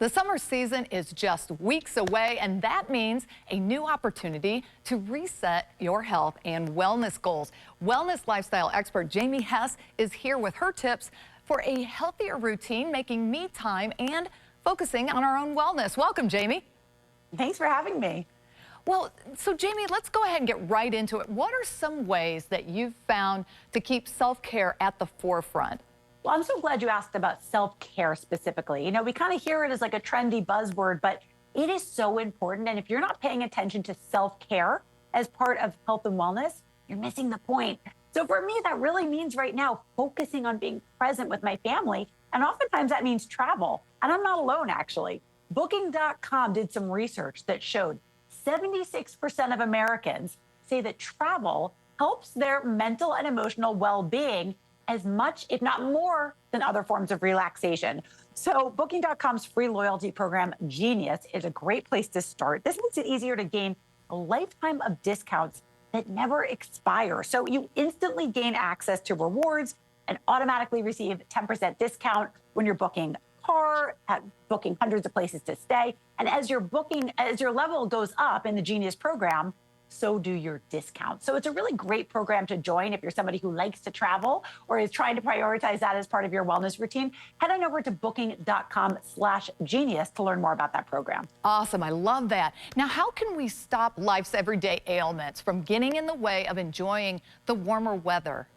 The summer season is just weeks away, and that means a new opportunity to reset your health and wellness goals. Wellness lifestyle expert Jamie Hess is here with her tips for a healthier routine, making me time and focusing on our own wellness. Welcome, Jamie. Thanks for having me. Well, so Jamie, let's go ahead and get right into it. What are some ways that you've found to keep self-care at the forefront? Well, I'm so glad you asked about self-care specifically. You know, we kind of hear it as like a trendy buzzword, but it is so important. And if you're not paying attention to self-care as part of health and wellness, you're missing the point. So for me, that really means right now focusing on being present with my family. And oftentimes that means travel. And I'm not alone, actually. Booking.com did some research that showed 76% of Americans say that travel helps their mental and emotional well-being as much, if not more, than other forms of relaxation. So Booking.com's free loyalty program, Genius, is a great place to start. This makes it easier to gain a lifetime of discounts that never expire. So you instantly gain access to rewards and automatically receive 10% discount when you're booking a car, booking hundreds of places to stay. And as your level goes up in the Genius program, so do your discounts. So it's a really great program to join if you're somebody who likes to travel or is trying to prioritize that as part of your wellness routine. Head on over to booking.com/genius to learn more about that program. Awesome. I love that. Now, how can we stop life's everyday ailments from getting in the way of enjoying the warmer weather?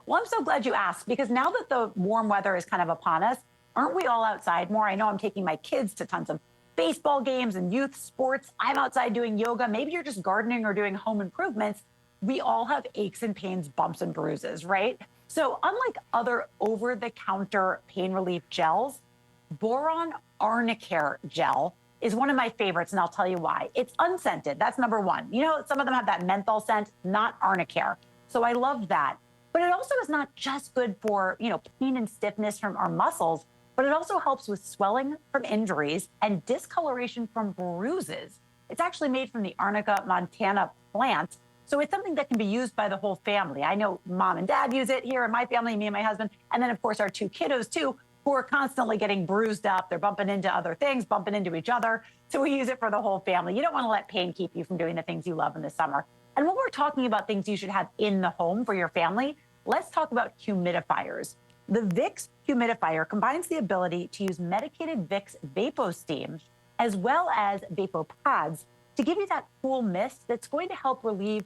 Well, I'm so glad you asked, because now that the warm weather is kind of upon us, aren't we all outside more? I know I'm taking my kids to tons of baseball games and youth sports. I'm outside doing yoga. Maybe you're just gardening or doing home improvements. We all have aches and pains, bumps and bruises, right? So unlike other over-the-counter pain relief gels, Boron Arnicare gel is one of my favorites, and I'll tell you why. It's unscented. That's number one. You know, some of them have that menthol scent, not Arnicare. So I love that. But it also is not just good for, you know, pain and stiffness from our muscles, but it also helps with swelling from injuries and discoloration from bruises. It's actually made from the Arnica montana plant, so it's something that can be used by the whole family. I know mom and dad use it here in my family, me and my husband, and then of course our two kiddos too, who are constantly getting bruised up. They're bumping into other things, bumping into each other. So we use it for the whole family. You don't want to let pain keep you from doing the things you love in the summer. And when we're talking about things you should have in the home for your family, let's talk about humidifiers. The Vicks humidifier combines the ability to use medicated Vicks VapoSteam as well as VapoPods to give you that cool mist that's going to help relieve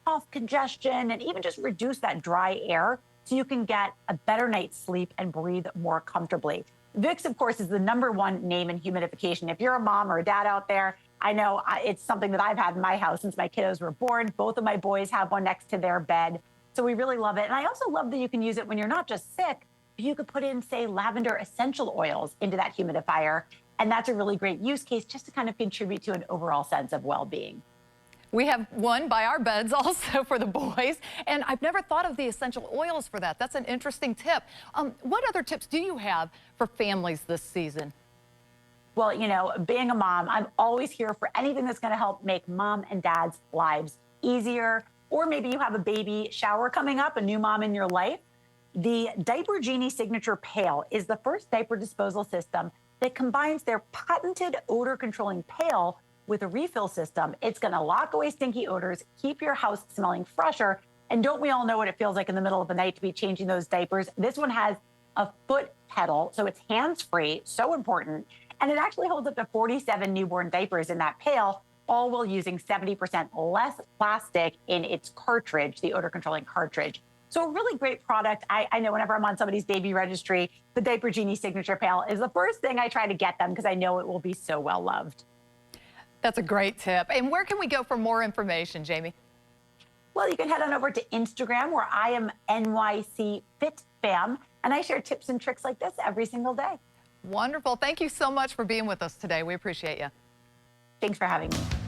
cough, congestion, and even just reduce that dry air so you can get a better night's sleep and breathe more comfortably. Vicks, of course, is the #1 name in humidification. If you're a mom or a dad out there, I know it's something that I've had in my house since my kiddos were born. Both of my boys have one next to their bed. So we really love it. And I also love that you can use it when you're not just sick, but you could put in, say, lavender essential oils into that humidifier. And that's a really great use case just to kind of contribute to an overall sense of well-being. We have one by our beds also for the boys, and I've never thought of the essential oils for that. That's an interesting tip. What other tips do you have for families this season? Well, you know, being a mom, I'm always here for anything that's going to help make mom and dad's lives easier. Or maybe you have a baby shower coming up, a new mom in your life. The Diaper Genie Signature Pail is the first diaper disposal system that combines their patented odor-controlling pail with a refill system. It's going to lock away stinky odors, keep your house smelling fresher, and don't we all know what it feels like in the middle of the night to be changing those diapers? This one has a foot pedal, so it's hands-free, so important, and it actually holds up to 47 newborn diapers in that pail, all while using 70% less plastic in its cartridge, the odor-controlling cartridge. So a really great product. I know whenever I'm on somebody's baby registry, the Diaper Genie Signature Pail is the first thing I try to get them because I know it will be so well loved. That's a great tip. And where can we go for more information, Jamie? Well, you can head on over to Instagram, where I am NYC Fit Fam, and I share tips and tricks like this every single day. Wonderful. Thank you so much for being with us today. We appreciate you. Thanks for having me.